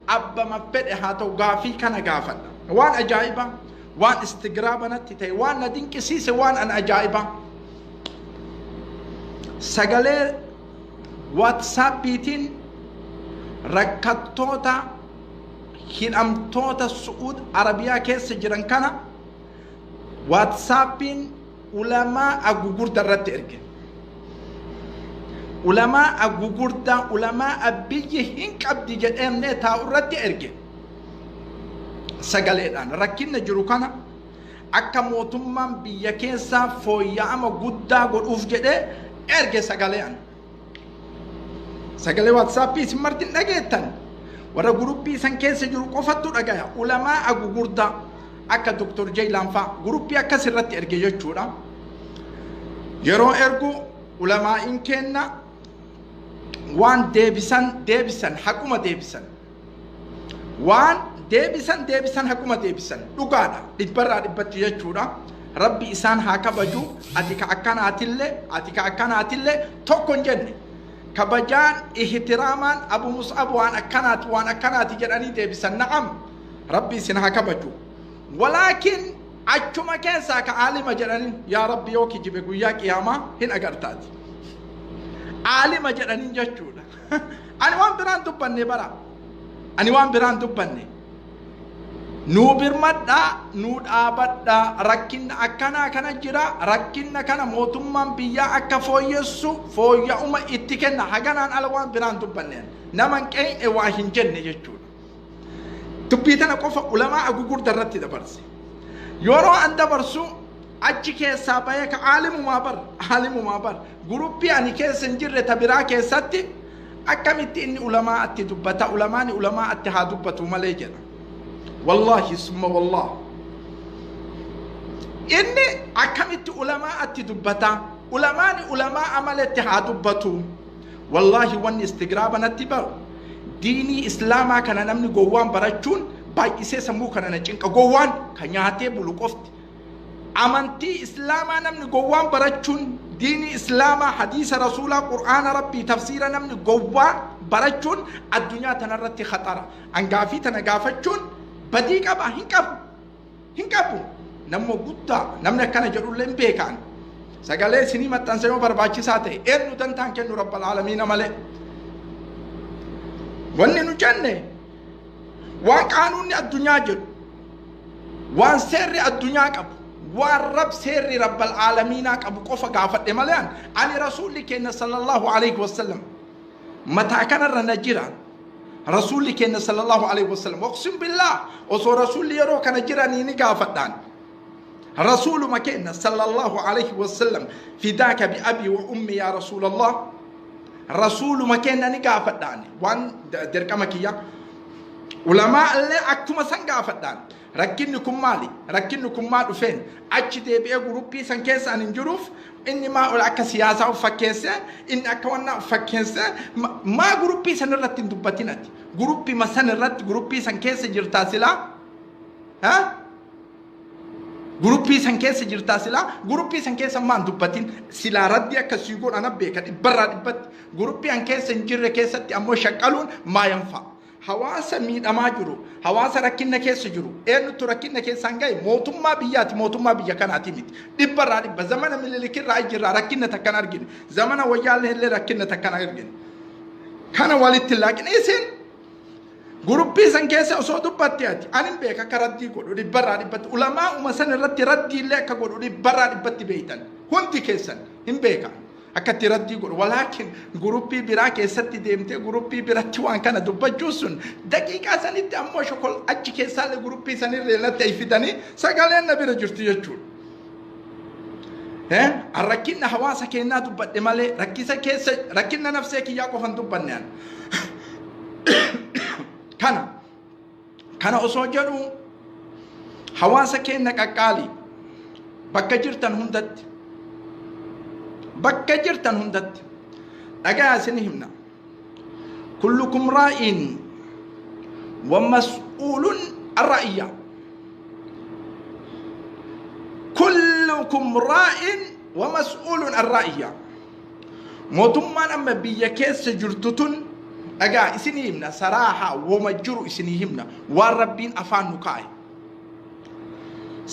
أبا ما بدأ هاتو غافي كان غافل وان أجايبا وان استقرابا نتتي وان ندين كسيس وان أن أجايبا سجلي واتساب بيتين ركتوتا هين أمتوتا السعود عربية كيس جران كان واتسابين علماء أغوغور درت إرجع علماء أغوغور دا علماء أبيه هنك أبدي جد أمنة تاورت إرجع سجلان ركين جروكانا أكموتهم بيكيسا فويا أما غودا غود أوفجده إرجع سجلان سجل واتساب بيس مرتين نجتن ورا جروب بيس كيس جروب قفتو رجع علماء أغوغور دا akka Dr. Jaylan fa gruppi akka sirratti erge jechuudha yeroo ergu ulamaa in kenna waan deebisan haquma deebisan waan deebisan haquma deebisan dhugaadha dhibbarraa dhibbatti jechuudha rabbi isaan haa kabaju ati ka akkanaatillee tokko hin jenne kabajaan ihtiraamaan abu mus'ab waan akkanaati jedhanii deebisan na'am rabbi isin haa kabaju ولكن أجمع كيسا كعالم جرانين يا ربي يوكي جيبكو يا قيامة هن أغرتاتي عالم جرانين جاتشونا أنا وان بران دبني برا أنا وان بران دبني نوبر مدى نود آبدا ركين أكنا كنا جرا ركين كنا موتمان بيا أكا فويسو فويا أما اتكنا حقنا على وان بران دبني نمان كي اواهن جنة جاتشونا تبيتنا قف علماء أقول درت دبرس يورو أن دبرسو أجيك سابايك عالم ما بر جروبي أني كسنجر تبرا كساتي أكملت إن علماء أتدبتا علماء أتهادبتو ملاجنا والله ثم والله إني أكملت علماء أتدبتا علماء عمل أتهادبتو والله وان استقرابا نتبر ديني إسلاما كان نمني قوان برجون باي إسي سمو كان نجنك قوان كان يهاتي بلوكوفت أمانتي إسلاما نمني قوان برجون ديني إسلاما حديث رسول قرآن ربي تفسير نمني قوان برجون الدنيا تنرتي خطر أنقافي تنقافتشون بديك أبا هنكابو نمو قد نمنا كان جرول لين بيكان سقالي سنيمة تنسيو برباچي ساتي إرنو دنتان كنو رب العالمين ملي wanni nu jenne waan qaanuunni addunyaa jedhu waan seerri addunyaa qabu waan rab seerri rabbal aalamiinaa qabu qofa gaafadhe malee ani rasuulli keenya sallallahu alayhi wasallam mataa kanarra na jira rasuulli keenya sallallahu alayhi wasallam waqsim billah osoo rasuulli yeroo kana jiranii ni gaafadhaan rasuuluma keenya sallallahu alayhi wasallam fidaaka bi abi wa ummi ya rasuulallah رسول مكان نجا فدان وان درك مكيا علماء اللي أكتم سنجا فدان ركنكم مالي ركنكم مال فين أجد بيا جروبي سنكيس عن الجروف إني ما أقول أك سياسة وفكيسة إن أكوانا فكيسة ما جروبي سنرت دبتينات جروبي ما سنرت جروبي سنكيس جرتاسلا ها جروبي سنكيس جرتاسلا جروبي سنكيس ما دبتين سلا رديا كسيقول أنا بيكت برا دبت جروبي أنكيس نجر كيسة أمو شكلون ما ينفع حواس مين أماجرو حواس ركينا كيس جرو إنه تركينا كيس سانجاي موتوم ما بيا كان أتيمت دبرا دب زمان من اللي كير راي جرا ركينا تكان أرجين زمان ويال اللي ركينا تكان أرجين كان والد لكن إيسين جروبي سانكيس أصو دبتيات أنا بيكا كردي قولوا دبرا دبت علماء ومسان ردي لك قولوا دبرا دبت بيتان هنتي كيسن هم بيكا أكتر ردي قول ولكن جروبي براك يستي ديمتي جروبي براتوان كان دبجوسون دقيقة سنة أمو شكل أجي كيسال جروبي سنة ريلا تيفيداني سقالين نبي رجورتي يجول الركينا حواسا كينا دبت مالي ركيسا كيسا ركينا نفسك ياكو هندبنيان كان أصوجرو حواسا كينا كاكالي بكجرتن هندت بكجرتن هندت أجا سنهمنا كلكم راء ومسؤول الرأي كلكم راء ومسؤول الرأي موتمان أما بيكيس جرتتن أجا إسنيهمنا صراحة ومجرو إسنيهمنا والربين أفان نكاي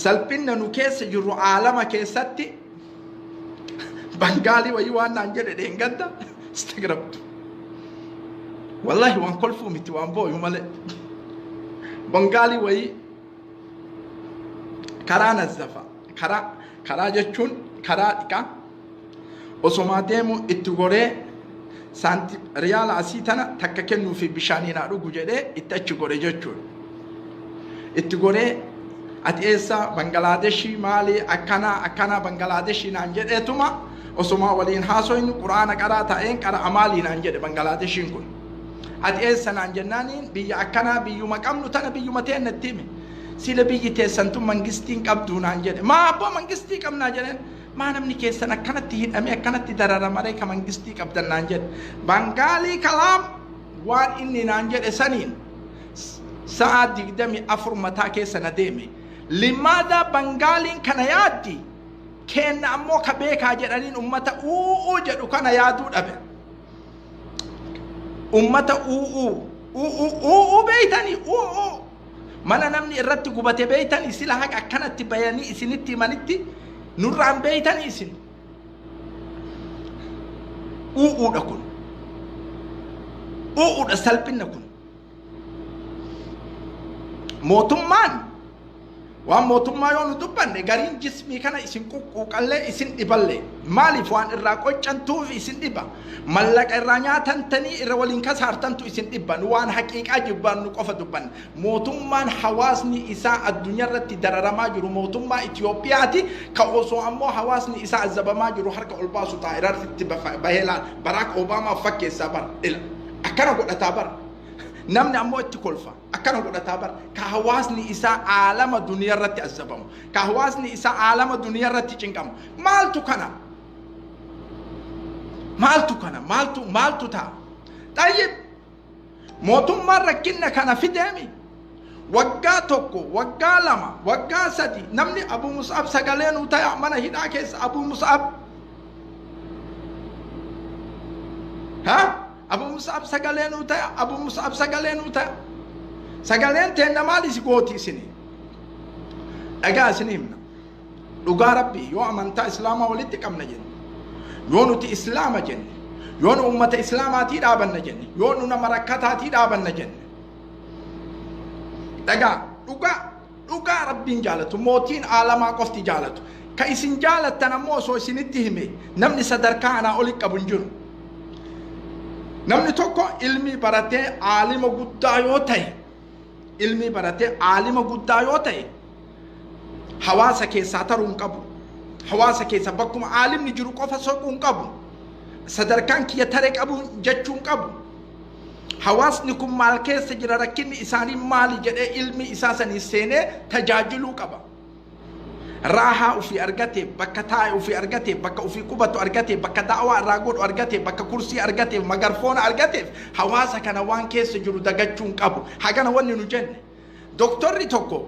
سلبنا نكيس جرو عالم كيستي بنغالي ويوان نانجل دينغدا استغربت والله وان كل فومتي وان بو يومال بنغالي وي كرانا الزفا كرا جتشون كرا ديكا وسوما ديمو اتغوري سانتي ريال اسيتنا تككنو في بشانينا رغو جدي اتچغوري جتشون اتغوري اتيسا بنغلاديشي مالي اكنا بنغلاديشي نانجل اتوما وسوما ولين حاسوين قران قراتا ان قرا امالي نانجل بنغلاديشين كون اتيسا نانجنانين بي اكنا بيو مقامنو تنا بيو متين نتيمي سيلا بيجي تيسنتو منغستين قبدو نانجل ما ابو منغستي قمنا جنن ما نمني كيسنا كانت تهين امي كانت تدرر مريكا منغستي قبدن نانجل بنغالي كلام وان اني نانجل سنين ساعة دقدمي افر متا كيسنا ديمي لماذا بنغالين كان يادي كان امو كبيكا جدانين امتا او جدو كان يادو دبه امتا او بيتاني او mana namni irratti gubate beeytan isila haqa akkanatti bayanii isinitti manitti nurraan beeytan isin uudha kun uudha salphinna kun mootummaan waan mootummaa yoo nu dubbanne gariin jismii kana isin quqqallee isin dhiballe maaliif waan irraa qoccantuuf isin dhiba mallaqa irraa nyaatantanii irra waliin kasaartantu isin dhibban waan haqiiqaa jibbaan nu qofa dubban mootummaan hawaasni isaa addunyaa irratti dararamaa jiru mootummaa Itiyoophiyaati ka osoo ammoo hawaasni isaa azabamaa jiru harka ol baasu ta'a irratti baheelaan Barack Obama fakkeessaa bar akkana godhataa bar namni ammoo itti kolfa akkana godhataa bar ka hawaasni isaa aalama duniyaa irratti azabamu ka hawaasni isaa aalama duniyaa irratti cinqamu maaltu kana maaltu taa tayyib mootummaan rakkinna kana fideemi waggaa tokko waggaa lama waggaa sadi namni Abu Mus'ab sagalee nuu ta'a mana hidhaa keessa Abu Mus'ab Abu Mus'ab sagalee nuu ta'a Abu Mus'ab sagalee nuu ta'a sagaleen teenna maal isi gooti isini dhagaa isini himna dhugaa rabbii yoo amantaa islaamaa walitti qabna jenna yoo nuti islaama jenne yoo nu ummata islaamaatii dhaabanna jenne yoo nu nama rakkataatii dhaabanna jenne dhagaa dhugaa rabbiin jaalatu mootiin aalamaa qofti jaalatu ka isin jaalattan ammoo osoo isinitti hime namni sadarkaa anaa oli qabu hin jiru namni tokko ilmi baratee aalima guddaa yoo ta'e ilmi baratee aalima guddaa yoo ta'e hawaasa keessaa taruu hin qabu hawaasa keessa bakkuma aalimni jiru qofa soquu hin qabu sadarkaan kiyya tare qabu jechuu hin qabu hawaasni kun maal keessa jira rakkinni isaanii maali jedhee ilmi isaa sanii seenee tajaajiluu qaba raahaa ufii argate bakka taa'e ufii argate bakka ufii qubatu argate bakka da'waa irraa godhu argate bakka kursii argate magarfoona argateef hawaasa kana waan keessa jiru dagachuu hin qabu hagana wanni nu jenne doktorri tokko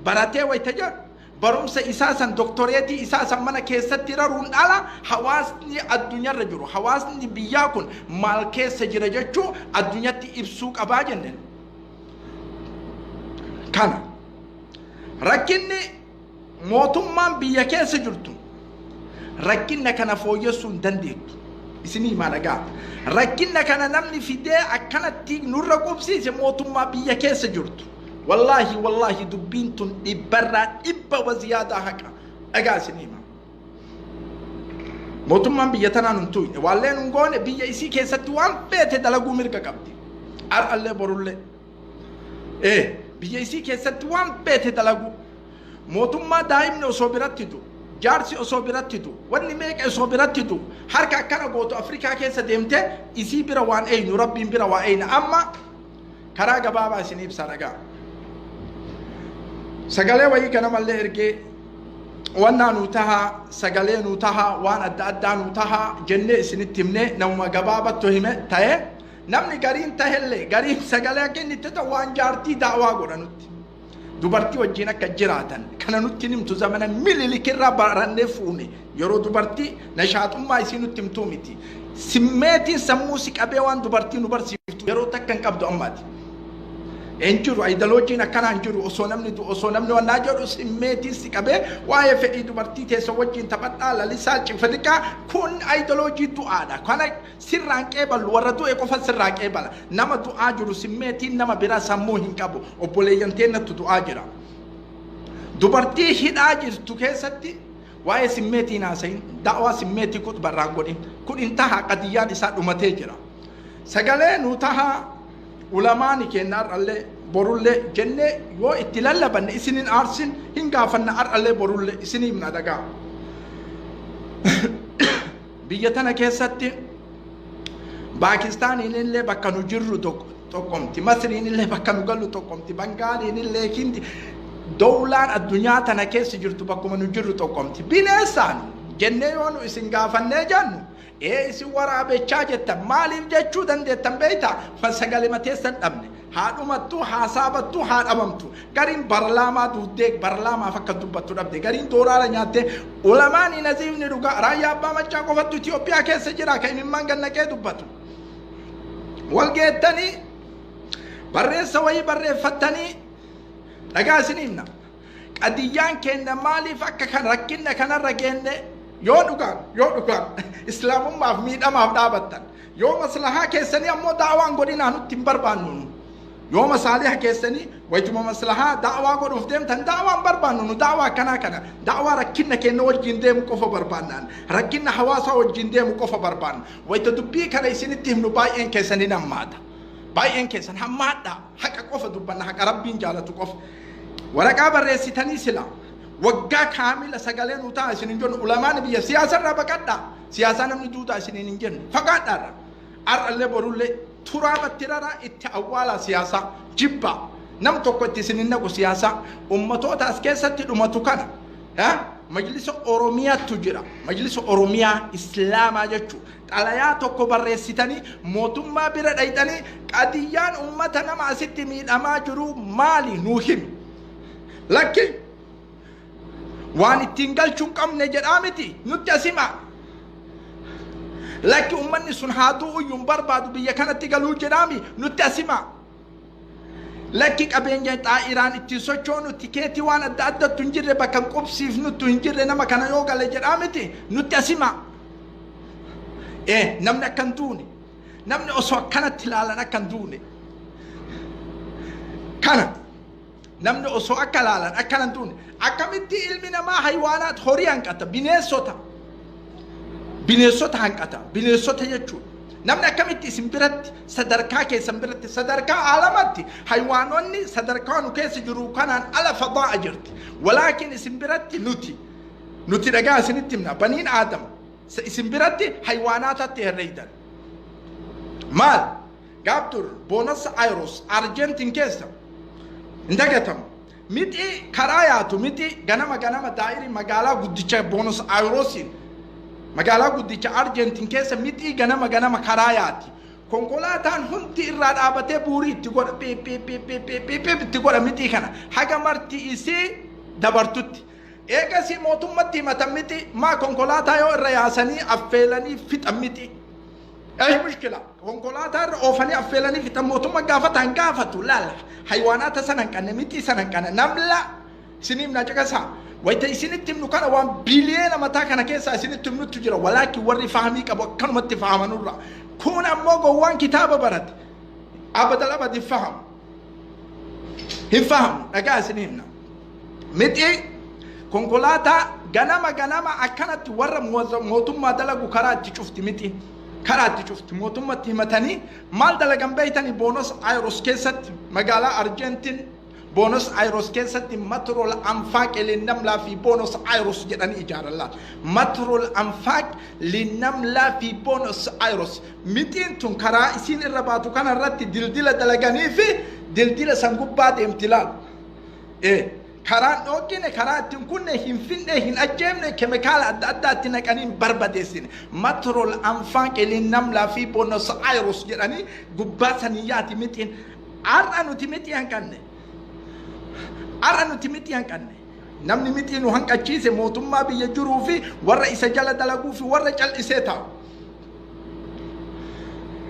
baratee wayta jedhu barumsa isaa san doktoreetii isaa san mana keessatti raruun dhala hawaasni addunyaarra jiru hawaasni biyyaa kun maal keessa jira jechuu addunyaatti ibsuu qabaa jenne kana rakkinni mootummaan biyya keessa jirtu rakkinna kana fooyyessuu hin dandeettu isinii maa dhagaa rakkinna kana namni fidee akkanatti nurra qubsiise mootummaa biyya keessa jirtu والله دبينتون إبرة إبا وزيادة هكا أجاسنيما موتومان بيتنا ننتوين والله نقول بيجي إسي كيستوان بيت دلقو ميركا كابتي الله برولة بيجي إسي كيستوان بيت دلقو موتومان دائم نصوبرات تدو جارسي أصوبرات تدو واني ميك أصوبرات تدو هركا كان قوتو أفريكا كيسا ديمته إسي بروان نربين بروان أما كراغا بابا سنيب سارغا sagalee wayii kana mallee ergee wannaa nuu taha sagalee nuu taha waan adda addaa nuu taha jennee isinitti himne namuma gabaabattu hime ta'e namni gariin tahellee gariin sagalee akka inni itti ta'u waan jaartii daawaa godha nutti dubartii wajjin akka jiraatan kana nutti himtu zamana mililikirraa barannee fuune yeroo dubartii nashaaxummaa isii nutti himtuu miti simmeetiin sammuu si qabee waan dubartii nu barsiiftu yeroo takkan qabdu ammaati enjiru ideologiin akkana enjiru osoo namni wannaa jedhu simmeetii si qabee waa'ee fedhii dubartii teessa wajjin taphadhaa lalisaa cifadiqaa kun ideologii du'aadha kana sirraan qeebalu warra du'e qofa sirraa qeebala nama du'aa jiru simmeetiin nama biraa sammuu hin qabu obboleeyyan teennattu du'aa jira dubartii hidhaa jirtu keessatti waa'ee simmeetiin haasayin da'waa simmeetii kun barraan godhin kun intaha qadiyyaan isaa dhumatee jira sagalee nu taha ulamaani kennar alle borulle jenne yo itilalla ban isinin arsin hinga fanna ar alle borulle isinim na daga biyatana keessatti Pakistan inille bakka nu jirru tokkomti Masri inille bakka nu gallu tokkomti Bengali inille hindi dawlaan addunyaa tana keessa jirtu bakkuma nu jirru tokkomti bineessan jenne yo nu isin gaafanne jannu isi waraabechaa jettan maaliif jechuu dandeettan beeyta fasagalee mateessan dhabne haadhumattu haasabattu haadhamamtu gariin barlaamaa duudee barlaamaa fakka dubbattu dhabde gariin dooraara nyaatte ulamaani naziifni dhugaa raayyaa abbaa machaa qofattu Itiyoophiyaa keessa jira kan imimmaan gannaqee dubbatu walgeettanii barreessa wayii barreeffattanii dhagaa isinimna qadiyyaan kenna maaliif akka kan rakkinna kanarra geenne yoo dhugaan islaamummaaf miidhamaaf dhaabattan yoo maslahaa keessanii ammoo daawaan godhinaa nutti hin barbaannu yoo masaaliha keessanii waytuma maslahaa daawaa godhuuf deemtan daawaan barbaannu nu daawaa kana daawaa rakkinna kenna wajjin deemu qofa barbaannaan rakkinna hawaasaa wajjin deemu qofa barbaanna wayta dubbii kana isinitti himnu baay'een keessanii nammaata baay'een keessan hammaadha haqa qofa dubbanna haqa rabbiin jaalatu qofa waraqaa barreessitanii sila waggaa kaamila sagalee nu ta'a isinin jennu ulamaan biyya siyaasarraa baqadha siyaasaa namni duudaa isinin hin jennu fagaadhaarra ar'allee borullee turaabatti rara itti awwaala siyaasaa jibba nam tokko itti isinin naqu siyaasaa ummatoota as keessatti dhumatu kana majlisa oromiyaatu jira majlisa oromiyaa islaamaa jechuu xalayaa tokko barreessitanii mootummaa bira dhayxanii qadiyyaan ummata nama asitti miidhamaa jiru maali nuu himi lakki waan ittiin galchuun qabne jedhaa miti nutti asima lakki ummanni sun haaduu uyyuun barbaadu biyya kanatti galuu jedhaami nutti asima lakki qabeenya xaa'iraan ittiin sochoonu tikeetii waan adda addatu hin jirre bakka qubsiif nutti hin jirre nama kana yoo gale jedhaa miti nutti asima namni akkan duune namni osoo akkanatti ilaalan akkan duune kana namni osoo akka ilaalan akkanan duune akkamitti ilmi namaa haywaanaat horii hanqata bineensota hanqata bineensota jechuudha namni akkamitti isin biratti sadarkaa keessan biratti sadarkaa aalamatti haywaanonni sadarkaa nu keessa jiru kanaan ala fadaa jirti walaakin isin biratti nuti dhagaa isinitti himna baniin aadam isin biratti haywaanaatatti herreeydan maal gaabdur boonasa ayros argentin keessa indagatamu miti karaa yaatu miti ganama daa'iri magaalaa guddicha boonasa ayrosin magaalaa guddicha argentin keessa miti ganama karaa yaati konkolaataan hundi irraa dhaabatee buurii itti godha itti godha miti kana haga marti isii dabartutti eegasi mootummatti himatan miti maa konkolaataa yoo irra yaasanii affeelanii fixan miti mushkila konkolaataa irra oofanii affeelanii fixan mootummaa gaafatan gaafatu laala haywaanaata sanan qanne miti sanan qanne namla isiniif na caqasaa wayta isinitti himnu kana waan biliyeena mataa kana keessa isinitti himnutu jira walaakin warri fahamii qabu akkanumatti fahamanurra kun ammoo gowwaan kitaaba barate abadal abadi hin fahamu dhagaa isinii himna miti konkolaataa ganama akkanatti warra mootummaa dalagu karaa itti cufti miti karaa itti cufti mootummatti himatanii maal dalagan beeytanii boonos ayros keessatti magaalaa argentin بونس ايروس كيسة مترو الانفاق للنملة في بونس ايروس جدني اجار الله مترو الانفاق للنملة في بونس ايروس 200 تنكرا اسين الرباطو كان الرد دلدلة دلغاني في دلدلة سنقوب بعد امتلال كران اوكين كران تنكون هنفين هن اجيمن كيميكال اداتنا كانين برباديسين مترو الانفاق للنملة في بونس ايروس جدني قباسانياتي 200 ارانو تيمتيان كاني aranu timiti hanqanne namni miti nu hanqachiise mootummaa biyya jiruu fi warra isa jala dalaguu fi warra cal'isee taa'u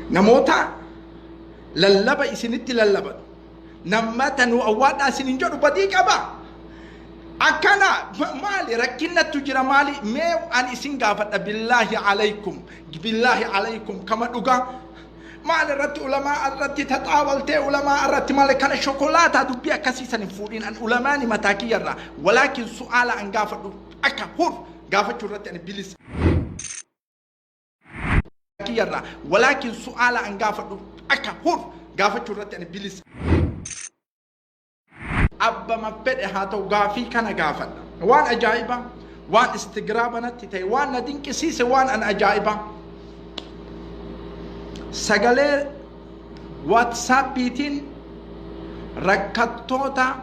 namoota lallaba isinitti lallabatu nama tanu awwaadha isinin jedhu badii qaba akkana maali rakkinatu jira maali mee an isin gaafadha billahi alaykum kama dhuga maali irratti ulama irratti tataawaltee ulama irratti maali kana shokolaata dubbii akkasiisan fuudhin an ulamaani mataakiyarra walakin su'aala an gaafadhu akka hur gaafachuu irratti an bilis kiyarra walakin su'aala an gaafadhu akka hur gaafachuu irratti an bilis abba mafede hato gafi kana gafada wan ajaiba wan istigrabanati tay wan nadinki sise wan an ajaiba sagale whatsapp itin rakatota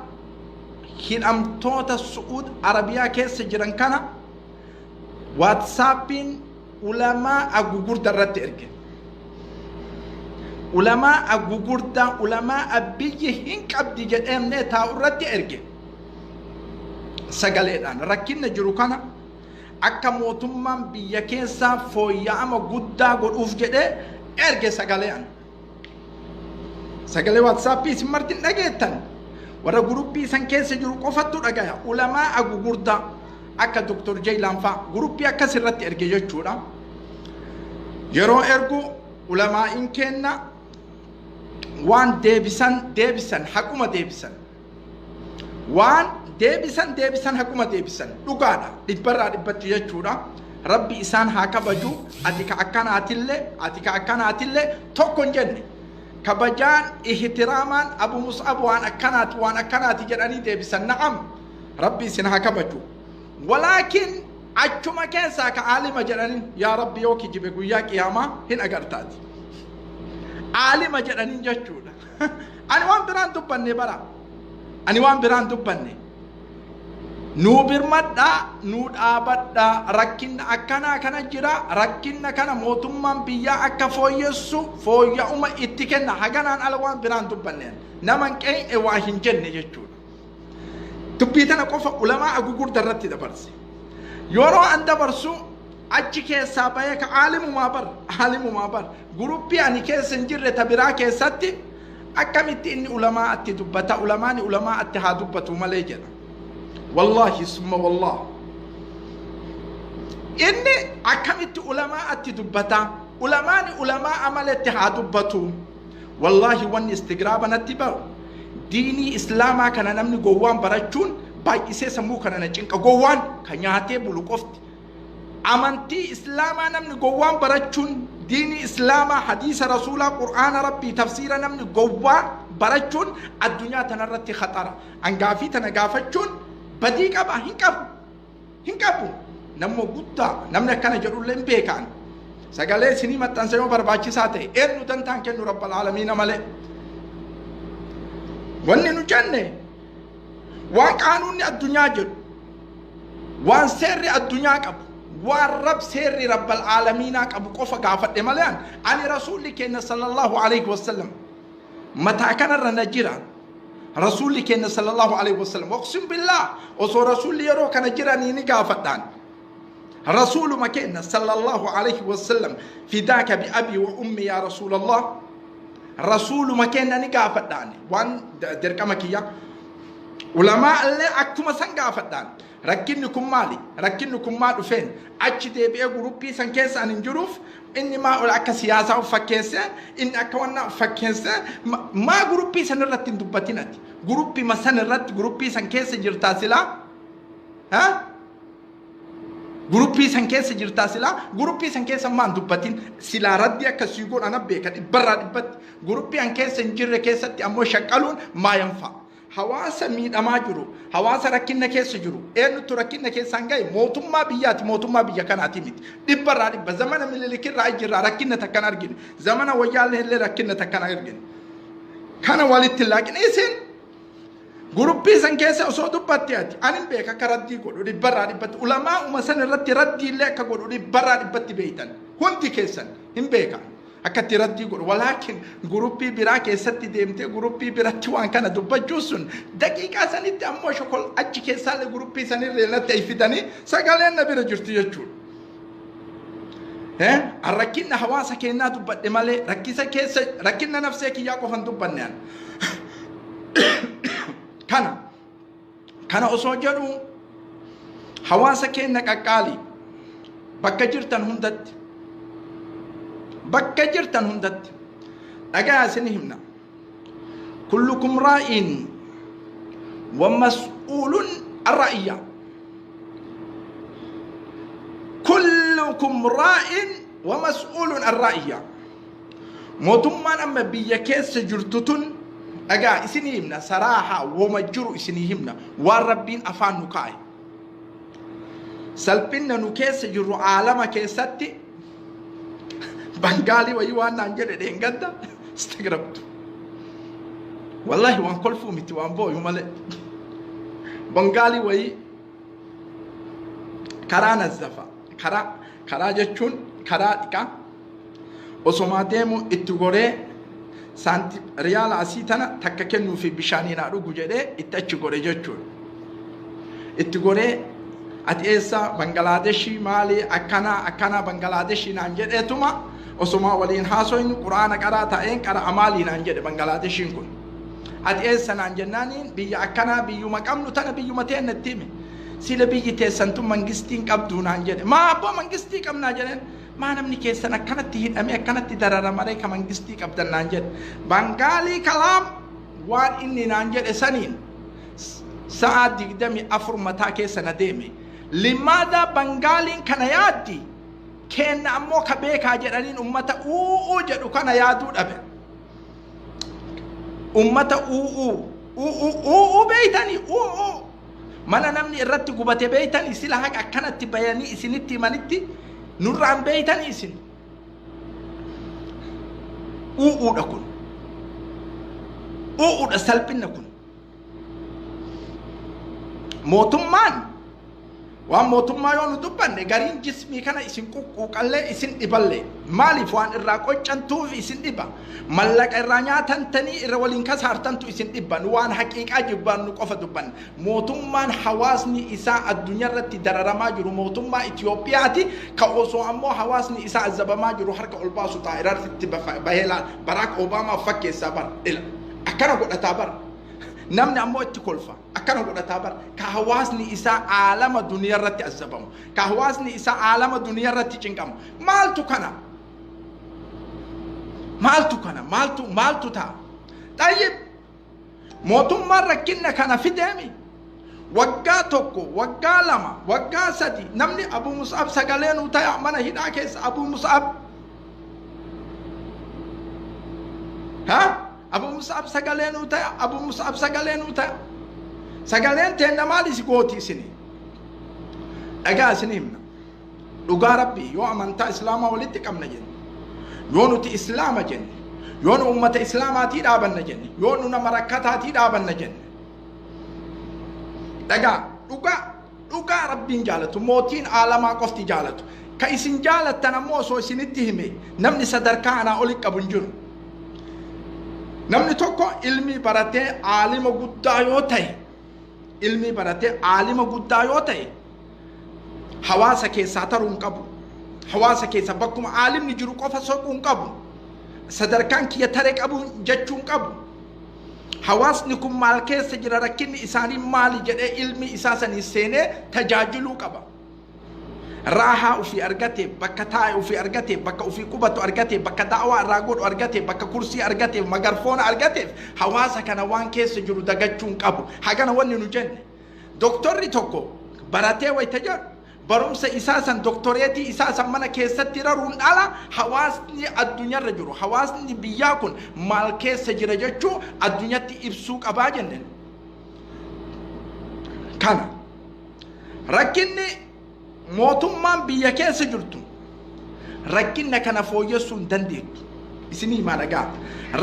hidamtota suud arabia keessa jiran kana whatsappin ulama agugurda irratti erge ulama agugurda ulama abiyyi hin qabdi jedhamne taa'urratti erge sagaleedhaan rakkinna jiru kana akka mootummaan biyya keessa fooyya'ama guddaa godhuuf jedhe erge sagaleedhaan sagalee whatsapp isin martin dhageettan warra guruppii san keessa jiru qofattu dhagaya ulama agugurda akka Dr. Jaylan fa guruppii akkasirratti erge jechuudha yeroo ergu ulama in kenna waan deebisan haquma deebisan waan deebisan haquma deebisan dhugaadha dhibbarraa dhibbatti jechuudha rabbi isaan haa kabaju ati ka akkanaatillee tokko hin jenne kabajaan ihtiraamaan abu mus'ab waan akkanaati jedhanii deebisan na'am rabbi isin haa kabaju walakin achuma keessaa ka aalima jedhanin yaa rabbi yoo kijibe guyyaa qiyaamaa hin agartaati alima jedhanin jechuudha ani waan biraan dubbanne bara ani waan biraan dubbanne nu birmadha nu dhaabadha rakkinna akkana kana jira rakkinna kana mootummaan biyya akka fooyya'uma itti kenna haganaan ala waan biraan dubbanne naman qe'e waa hin jenne jechuudha dubbii tana qofa ulamaa agugurda irratti dabarse yeroo an dabarsu achi keessaa bahee ka aalimumaa bar guruppii ani keessa hin jirre tabiraa keessatti akkamitti inni ulamaa atti dubbata ulamaani ulamaa atti haa dubbatu malee jedha wallahi summa wallah inni akkamitti ulamaa atti dubbata ulamaani ulamaa amaletti haa dubbatu wallahi wanni istigraabanatti baru diinii islaamaa kana namni gowwaan barachuun baay'isee sammuu kana na cinqa gowwaan ka nyaatee bulu qofti amantii islaamaa namni gowwaan barachuun diinii islaamaa hadiisa rasuulaa qur'aana rabbii tafsiira namni gowwaan barachuun addunyaa tanarratti khatara angaafii tana gaafachuun badii qaba hin qabu namni guddaa namni akkana jedhullee hin beekan sagalee isinii maxxansa yoo barbaachisaa ta'e eenyu dantaan kennu rabbal aalamiina malee wanni nu jenne waan qaanuunni addunyaa jedhu waan seerri addunyaa qabu waan rab seerri rabbal aalamiinaa qabu qofa gaafadhe malee ani rasuulli keenya sallallahu alaihi wasallam mataa kanarra na jira rasuulli keenya sallallahu alaihi wasallam waqsim billah osoo rasuulli yeroo kana jiranii ni gaafadhaan رسول مكينا صلى الله عليه وسلم فداك بأبي وأمي يا رسول الله رسول مكينا نقافت داني وان درك مكيا علماء اللي أكتم سنقافت داني ركنكم مالي ركنكم مالو فين أجدي بيه غروبي سنكيس عن الجروف إني ما أقول أكا سياسة وفكيسة إن أكوانا فكيسة ما غروبي سنرتين دبتيناتي غروبي ما سنرت غروبي سنكيس جرتاسلا ها غروبي سنكيس جرتاسلا غروبي سنكيس ما دبتين سلا ردي أكا سيقول أنا بيكا برا دبت غروبي أنكيس نجر كيسة أمو شكالون ما ينفع حواسا ميد أما جرو حواسا ركينا كيس جرو إنو تركينا كيس سنغاي موتما بيا كان أتيميت دبرا دب زمانا من اللي كي رأي جرا ركينا تكان أرجين زمانا ويالي اللي ركينا تكان أرجين كان والد تلاقين إيسين غروبي سنكيس أصو دبتياتي أنا بيكا كردي قولو دبرا دبت علماء ومسان ردي لك قولو دبرا دبت بيتان هنتي كيسان هم بيكا أكتر ردي قول ولكن غروبي براك يستي ديمتي غروبي براتي وان كان دبجوسون دقيقة سنة أمو شكل أجي كيسال غروبي سنة ريلا تيفيداني ساقالين نبي رجرتي يجول الركنا حواسك إنها تبدأ مالي ركيسة كيس ركنا نفسك يا قفن تبنيان كان أصوجرو حواسك إنك أقالي بكجرتن هندت أجا سنهمنا كلكم راء ومسؤول الرأية كلكم راء ومسؤول الرأية موتمان أما بيكيس جرتتن أجا إسنهمنا صراحة ومجرو إسنهمنا والربين أفان نكاي سلبنا نكيس جرو عالم كيستي بنغالي ويوان نانجل دينغدا استغربت والله وان كل فومتي وان بو يومال بنغالي وي كرانا الزفا كرا جچون كرا ديكا osoma deemu itti goree saanti riyaala asii tana takka kennuu fi bishaaniin haa dhugu jedhee itti achi gore jechuudha. Itti goree ati eessa Banglaadeshii maali akkana Banglaadeshii naan jedheetuma osoma waliin haasoin quraana qaraa ta'een qara amaalii naan jedhe Banglaadeshiin kun. Ati eessa naan jennaaniin biyya akkana biyyuma qabnu tana biyyuma ta'een natti hime. Sila biyyi teessantu mangistiin qabdu naan jedhe. Maa abbaa mangistii qabnaa jedheen. ما نمني كيسن أكنت تهين أمي أكنت تدرر مري كمانجستي كابتن نانجد بنغالي كلام وان إني نانجد سنين ساعد دمي أفر متا كيسن ديمي لماذا بنغالي كان يادي كان أمو كبيك هاجرين أمتا أو جدو كان يادو أبن أمتا أو بيتاني أو mana namni irratti gubate beeytan isila haqa akkanatti bayanii isinitti manitti nurraan beeytan isin uudha kun uudha salphinna kun mootummaan waan mootummaa yoo nu dubbanne gariin jismii kana isin quqqallee isin dhiballe maaliif waan irraa qoccantuuf isin dhiba mallaqa irraa nyaatantanii irra waliin kasaartantu isin dhibban waan haqiiqaa jibbaan nu qofa dubbanne mootummaan hawaasni isaa addunyaa irratti dararamaa jiru mootummaa Itoophiyaati ka osoo ammoo hawaasni isaa azabamaa jiru harka ol baasu ta'a irratti baheelaan Barack Obama fakkeessaa bar akkana godhataa bar namni ammoo itti kolfa akkana godhataa bar ka hawaasni isaa aalama duniyaa irratti azabamu ka hawaasni isaa aalama duniyaa irratti cinqamu maaltu kana maaltu taa tayyib mootummaan rakkinna kana fideemi waggaa tokko waggaa lama waggaa sadi namni Abu Mus'ab sagaleen utaya mana hidhaa keessa Abu Mus'ab Abu Mus'ab sagaleen utaya Abu Mus'ab sagaleen utaya sagaleen teenna maali si gooti isini dhagaa isini himna dhugaa rabbii yoo amantaa islaamaa walitti qabna jenna yoo nuti islaama jenne yoo nu ummata islaamaatii dhaabanna jenne yoo nu nama rakkataatii dhaabanna jenne dhagaa dhugaa rabbiin jaalatu mootiin aalamaa qofti jaalatu ka isin jaalattan ammoo osoo isinitti hime namni sadarkaa anaa oli qabu hin jiru namni tokko ilmi baratee aalima guddaa yoo ta'e ilmi baratee aalima guddaa yoo ta'e hawaasa keessaa taruu hin qabu hawaasa keessa bakkuma aalimni jiru qofa soquu hin qabu sadarkaan kiyya tare qabu jechuu hin qabu hawaasni kun maal keessa jira rakkinni isaanii maali jedhee ilmi isaa sanii seenee tajaajiluu qaba raahaa ufii argate bakka taa'e ufii argate bakka ufii qubatu argate bakka da'waa irraa godhu argate bakka kursii argate magarfoona argateef hawaasa kana waan keessa jiru dagachuu hin qabu hagana wanni nu jenne doktorri tokko baratee wayta jedhu barumsa isaa san doktoreetii isaa san mana keessatti raruun dhala hawaasni addunyaarra jiru hawaasni biyyaa kun maal keessa jira jechuu addunyatti ibsuu qabaa jenneen kana rakkinni mootummaan biyya keessa jirtu rakkinna kana fooyyessuu hin dandeettu isinii maa dhagaa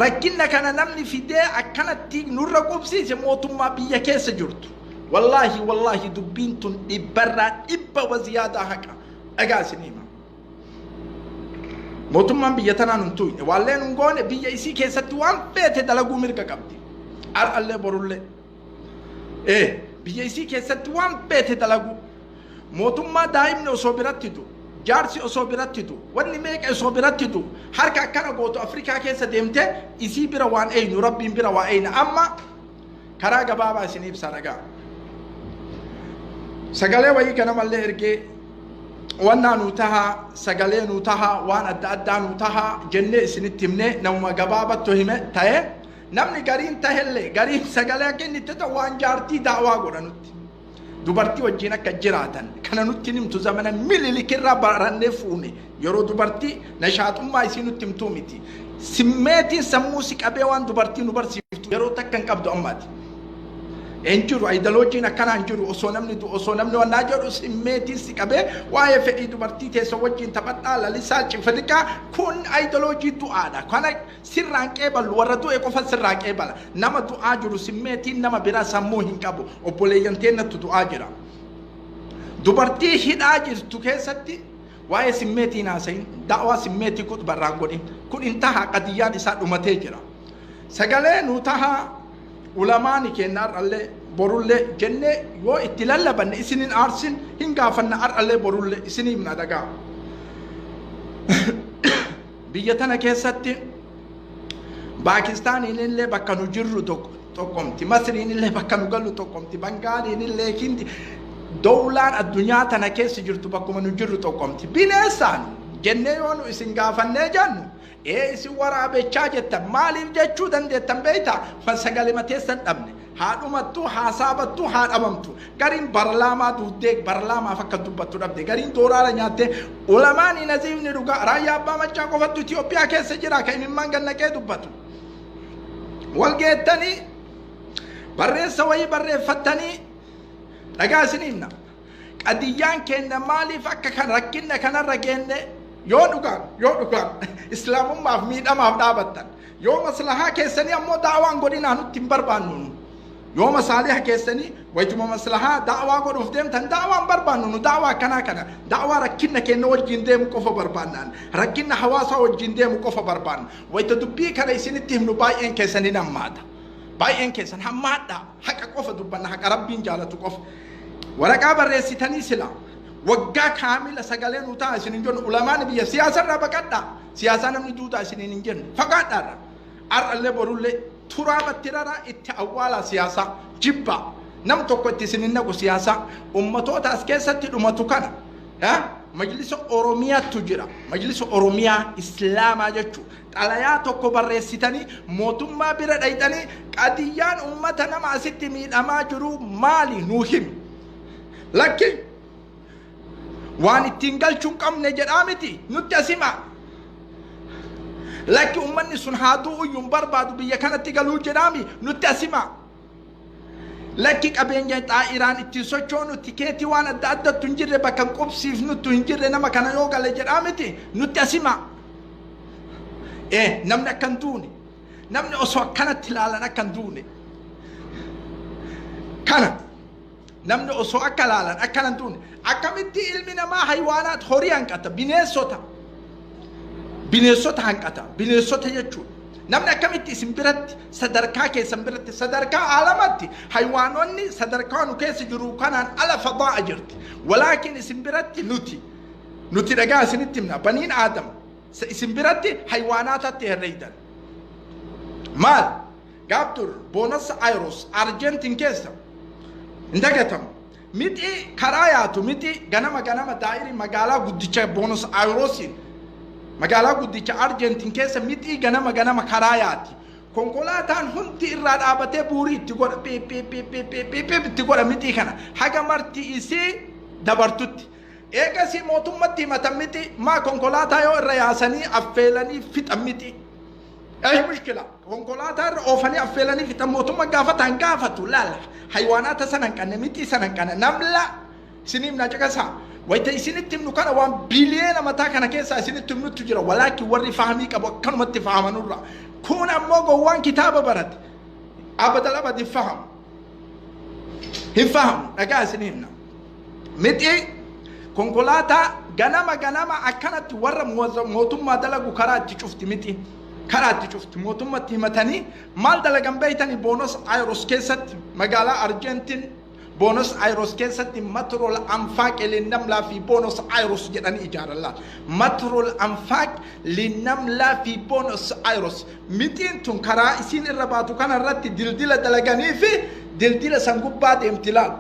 rakkinna kana namni fidee akkanatti nurra qubsiise mootummaa biyya keessa jirtu والله دبين تن إبرة إبا وزيادة هكا أجاسني ما موتومان بيتنا ننتوي والله نقول بيجي كيسة وان بيت دلقو ميركا كابتي الله برولة بيجي كيسة وان بيت دلقو موتومان دائم نصوبرات تدو جارسي أصوبرتتو واني ميك أصوبرتتو حركة كان قوتو أفريقيا كيسا ديمته إسي بروان أين ربي بروان أين أما كراغا بابا سنيب سارغا سغالي وي كان مالي إرقي وانا نوتها سغالي نوتها وانا أدى نوتها جنة سنتمني نوما غبابة تهمة تايه نمني غارين تهلي غارين سغالي كن نتتا وان جارتي دعوا قرانوتي dubartii wajjin akka jiraatan kana nutti himtu zamana mililikirra baranne fuune yeroo dubartii nashaatummaa isii nutti himtuu miti simmeetiin sammuu si qabee waan dubartii nu barsiiftu yeroo takka hin qabdu ammaati enjiru ideoloojiin akkana enjiru osoo namni wannaa jedhu simmeetiin si qabee waa'ee fedhii dubartii teessa wajjin taphadhaa lalisaa cifadiqaa kun ideoloojii du'aadha kana sirraan qeebalu warra du'e qofa sirraan qeebala nama du'aa jiru simmeetiin nama biraa sammuu hin qabu obboleeyyan teennattu du'aa jira dubartii hidhaa jirtu keessatti waa'ee simmeetiin haasayin da'waa simmeetii kun barraan godhin kun intaha qadiyyaan isaa dhumatee jira sagalee nu taha ulamaani kennar alle borulle jenne yo ittilalla banne isinin arsin hingafanna alle borulle isinim nadaga biyatana keessatti Pakistan inille bakka nu jirru tokkomti Masri inille bakka nu gallu tokkomti Bengali inille hindi dawlaan addunyaa tana keessa jirtu bakkuma nu jirru tokkomti bineessan jenne yo nu isin gafanne jannu isi waraabechaa jettan maaliif jechuu dandeettan beeyta sagalee mateessan dhabne haadhumattu haasabattu haadhamamtu gariin barlaamaa duudee barlaamaaf akka dubbattu dhabde gariin dooraara nyaatte ulamaani naziifni dhugaa raayyaa abbaa machaa qofattu Itiyoophiyaa keessa jira ka imimmaan gannaqee dubbatu walgeettanii barreessa wayii barreeffattanii dhagaa isinimna qadiyyaan kenna maaliif akka kan rakkinna kanarra geenne yoo dhugaan islaamummaaf miidhamaaf dhaabattan yoo maslahaa keessanii ammoo daawaan godhinaa nutti hin barbaannu yoo masaaliha keessanii waytuma maslahaa daawaa godhuuf deemtan daawaan barbaannu nu daawaa kana daawaa rakkinna kenna wajjin deemu qofa barbaannaan rakkinna hawaasaa wajjin deemu qofa barbaanna wayta dubbii kana isinitti himnu baay'een keessanii nammaata baay'een keessan hammaadha haqa qofa dubbanna haqa rabbiin jaalatu qofa waraqaa barreessitanii sila waggaa kaamila sagalee nu ta'a isinin jennu ulamaan biyya siyaasarraa baqadha siyaasaa namni duudaa isinin hin jennu fagaadhaarra ar'allee borullee turaabatti rara itti awwaala siyaasaa jibba nam tokko itti isinin naqu siyaasaa ummatoota as keessatti dhumatu kana majlisa oromiyaatu jira majlisa oromiyaa islaamaa jechuu xalayaa tokko barreessitanii mootummaa bira dhayxanii qadiyyaan ummata nama asitti miidhamaa jiru maali nuu himi lakki waan ittiin galchuun qabne jedhaa miti nutti asima lakki ummanni sun haaduu uyyuun barbaadu biyya kanatti galuu jedhaami nutti asima lakki qabeenya xaa'iraan ittiin sochoonu tikeetii waan adda addattu hin jirre bakka qubsiifnuttu hin jirre nama kana yoo gale jedhaa miti nutti asima namni akkan duune namni osoo akkanatti ilaalan akkan duune kana namni osoo akka ilaalan akkanan duune akkamitti ilmi namaa haywaanaat horii hanqata bineensota hanqata bineensota jechuudha namni akkamitti isin biratti sadarkaa keessan biratti sadarkaa aalamatti haywaanonni sadarkaa nu keessa jiru kanaan ala fadaa jirti walaakin isin biratti nuti dhagaa isinitti himna baniin aadam isin biratti haywaanaatatti herreeydan maal gaabdur boonasa ayros argentin keessa indagatamu miti karaa yaatu miti ganama daa'iri magaalaa guddicha boonasa ayrosin magaalaa guddicha argentin keessa miti ganama karaa yaati konkolaataan hundi irraa dhaabatee buurii itti godha itti godha miti kana haga marti isii dabartutti eegasi mootummatti himatan miti maa konkolaataa yoo irra yaasanii affeelanii fixan miti mushkila konkolaataa irra oofanii affeelanii fixan mootummaa gaafatan gaafatu laala haywaanaata sanan qanne miti sanan qanne namla isiniif na caqasa wayta isinitti himnu kana waan biliyeena mataa kana keessa isinitti himnutu jira walaakin warri fahamii qabu akkanumatti fahamanurra kun ammoo gowwaan kitaaba barate abadal abadi hin fahamu dhagaa isinii himna miti konkolaataa ganama akkanatti warra mootummaa dalagu karaa itti cufti miti karaa itti cufti mootummatti himatanii maal dalagan beeytanii boonos ayros keessatti magaalaa argentin بونس ايروس كيستي متر الانفاق للنملة في بونس ايروس جدان اجار الله متر الانفاق للنملة في بونس ايروس 200 تنكرا اسين الرباطو كان الرد دلدلة دلغاني في دلدلة سنقبات امتلاك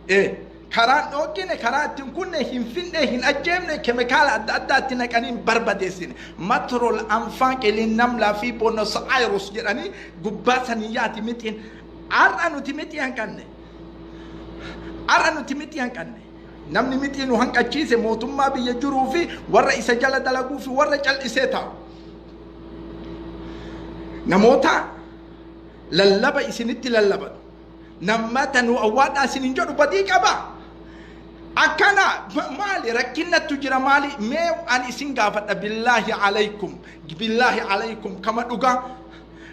ايه كران اوكينه كرات كنا هنفنه هن اجمنا كيميكال اداتنا كانين بربدسين متر الانفاق للنملة في بونس ايروس جداني غباسنيات 200 ارانو تيمتيان كانه أرانو تيمتيان كانه نمني متين وهنك أشيس موتوم ما بيجرو في ورا إسجال دلقو في ورا جل إسيتا نموتا لللبا إسنتي لللبا نمتا نوأوات أسنجر بديك أبا أكنا مالي ركنا تجرى مالي ميو أن إسنجافت بالله عليكم كما دوغا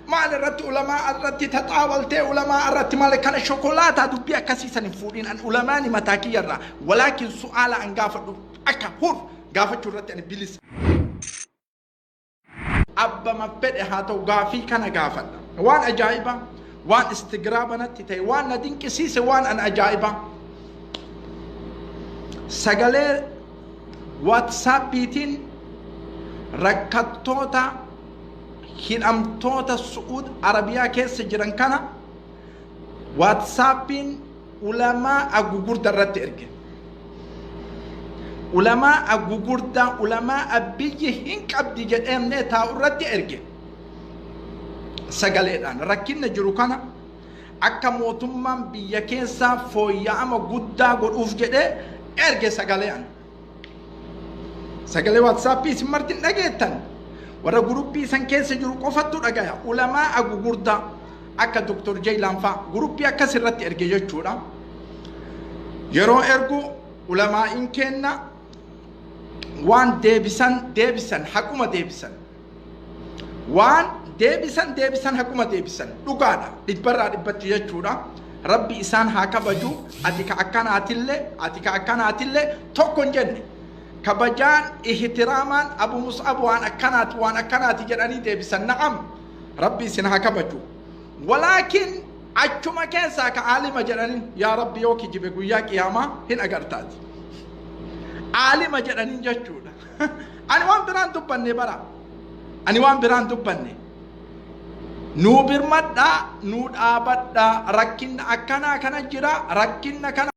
مال الرت علماء الرت تتعاول تي علماء الرت مال كان شوكولاته دبيا كاسيسا نفورين ان علماء متاكي يرى ولكن سؤال ان غافد اكهور غافد الرت ان بليس ابا ما بد هاتو غافي كان غافد وان اجايبا وان استغرابنا تي وان ندين كسيس وان ان اجايبا سغالي واتساب بيتين ركاتوتا hidhamtoota Su'uud Arabiyaa keessa jiran kana WhatsAppiin ulamaa gugurdaa irratti erge. Ulamaa gugurdaa ulamaa biyyi hin qabdi jedhamee taa'u irratti erge. Sagaleedhaan rakkinna jiru kana akka mootummaan biyya keessaa fooyya'ama guddaa godhuuf jedhee erge sagaleedhaan. Sagalee WhatsAppii isin martin dhageettan. ورا جروبي سان كيس جرو قفتو دغايا علماء غوغوردا اكا دكتور جيلان فا جروبي اكا سرت ارجي جودا يرو ارغو علماء ان كنا وان ديبسان حكومه ديبسان وان ديبسان حكومه ديبسان دغادا دبرا دبتي جودا ربي إسان هاكبجو أتيك أكاناتله توكون جنة كبجان احترامان أبو مصعب وان أكانات جراني ديبسن نعم ربي إسان هاكبجو ولكن أجمع كنسا كعالم جراني يا ربي يوكي جبكو ياك ياما هن أغرتات عالم جراني جاتشونا أنا وان بران دبني برا أنا وان بران دبني nu birmadda nu dhaabadda rakkinna akkana kana jira rakkinna kana